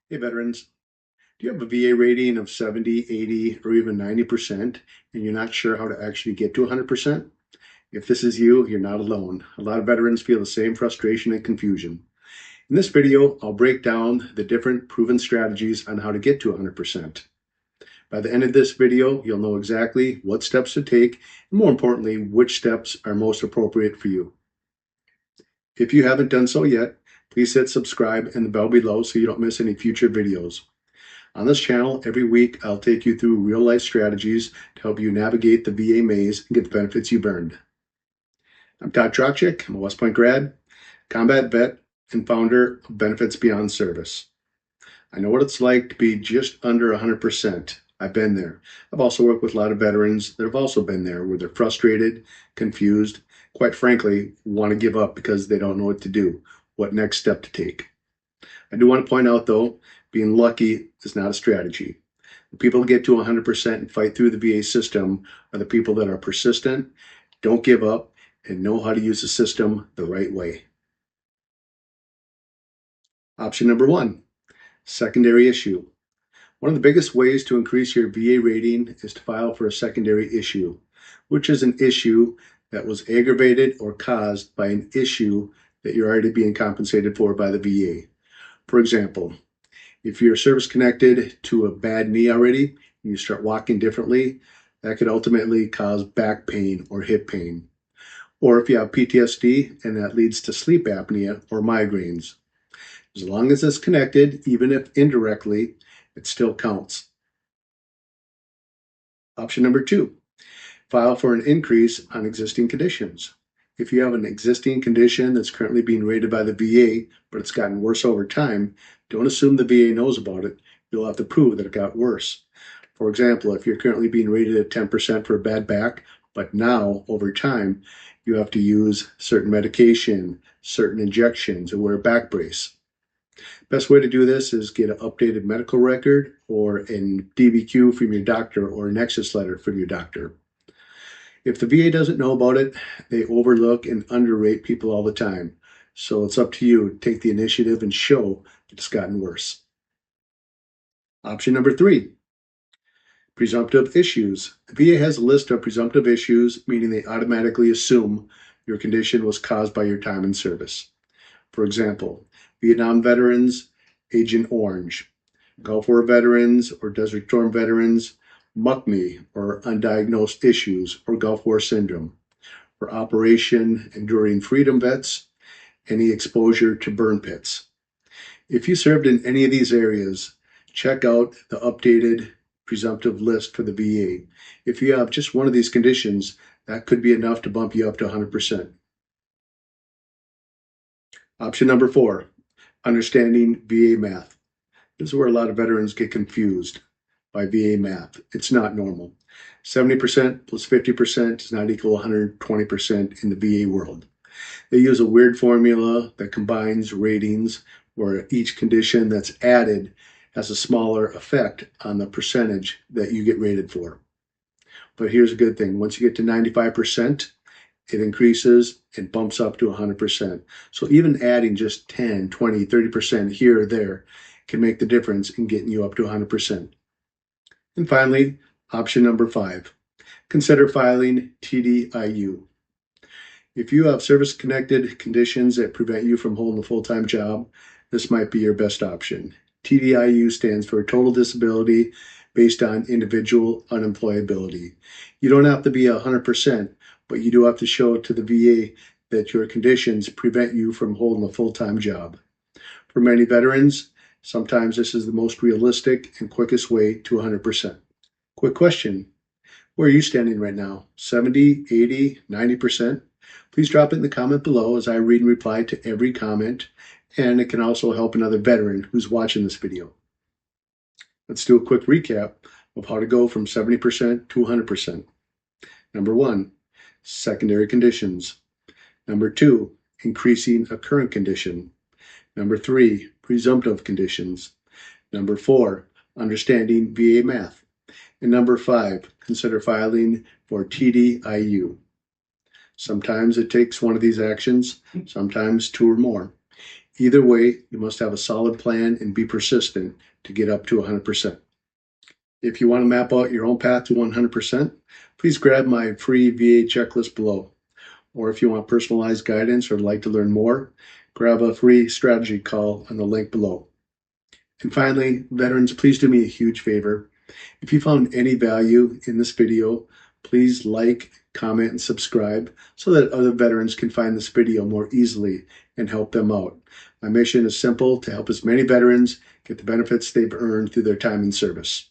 Hey veterans, do you have a VA rating of 70, 80, or even 90% and you're not sure how to actually get to 100%? If this is you, you're not alone. A lot of veterans feel the same frustration and confusion. In this video, I'll break down the different proven strategies on how to get to 100%. By the end of this video, you'll know exactly what steps to take and more importantly, which steps are most appropriate for you. If you haven't done so yet, please hit subscribe and the bell below so you don't miss any future videos. On this channel, every week, I'll take you through real-life strategies to help you navigate the VA maze and get the benefits you've earned. I'm Todd Traczyk. I'm a West Point grad, combat vet, and founder of Benefits Beyond Service. I know what it's like to be just under 100%. I've been there. I've also worked with a lot of veterans that have also been there, where they're frustrated, confused, quite frankly, want to give up because they don't know what to do, what next step to take. I do want to point out, though, being lucky is not a strategy. The people who get to 100% and fight through the VA system are the people that are persistent, don't give up, and know how to use the system the right way. Option number 1, secondary issue. One of the biggest ways to increase your VA rating is to file for a secondary issue, which is an issue that was aggravated or caused by an issue that you're already being compensated for by the VA. For example, if you're service-connected to a bad knee already and you start walking differently, that could ultimately cause back pain or hip pain. Or if you have PTSD and that leads to sleep apnea or migraines. As long as it's connected, even if indirectly, it still counts. Option number 2, file for an increase on existing conditions. If you have an existing condition that's currently being rated by the VA, but it's gotten worse over time, don't assume the VA knows about it. You'll have to prove that it got worse. For example, if you're currently being rated at 10% for a bad back, but now, over time, you have to use certain medication, certain injections, or wear a back brace. Best way to do this is get an updated medical record or an DBQ from your doctor or a Nexus letter from your doctor. If the VA doesn't know about it, they overlook and underrate people all the time. So it's up to you to take the initiative and show that it's gotten worse. Option number 3, presumptive issues. The VA has a list of presumptive issues, meaning they automatically assume your condition was caused by your time in service. For example, Vietnam veterans, Agent Orange. Gulf War veterans or Desert Storm veterans, MUCME or undiagnosed issues or Gulf War syndrome. For Operation Enduring Freedom vets, any exposure to burn pits. If you served in any of these areas, check out the updated presumptive list for the VA. If you have just one of these conditions, that could be enough to bump you up to 100%. Option number 4, understanding VA math. This is where a lot of veterans get confused by VA math. It's not normal. 70% plus 50% does not equal 120% in the VA world. They use a weird formula that combines ratings where each condition that's added has a smaller effect on the percentage that you get rated for. But here's a good thing. Once you get to 95%, it increases and bumps up to 100%. So even adding just 10, 20, 30% here or there can make the difference in getting you up to 100%. And finally, option number 5, consider filing TDIU. If you have service-connected conditions that prevent you from holding a full-time job, this might be your best option. TDIU stands for Total Disability based on Individual Unemployability. You don't have to be 100%, but you do have to show to the VA that your conditions prevent you from holding a full-time job. For many veterans, sometimes this is the most realistic and quickest way to 100%. Quick question. Where are you standing right now? 70, 80, 90%? Please drop it in the comment below as I read and reply to every comment, and it can also help another veteran who's watching this video. Let's do a quick recap of how to go from 70% to 100%. Number 1, secondary conditions. Number 2, increasing a current condition. Number 3, presumptive conditions. Number 4, understanding VA math. And number 5, consider filing for TDIU. Sometimes it takes one of these actions, sometimes 2 or more. Either way, you must have a solid plan and be persistent to get up to 100%. If you want to map out your own path to 100%, please grab my free VA checklist below. Or if you want personalized guidance or would like to learn more, grab a free strategy call on the link below. And finally, veterans, please do me a huge favor. If you found any value in this video, please like, comment, and subscribe so that other veterans can find this video more easily and help them out. My mission is simple: to help as many veterans get the benefits they've earned through their time in service.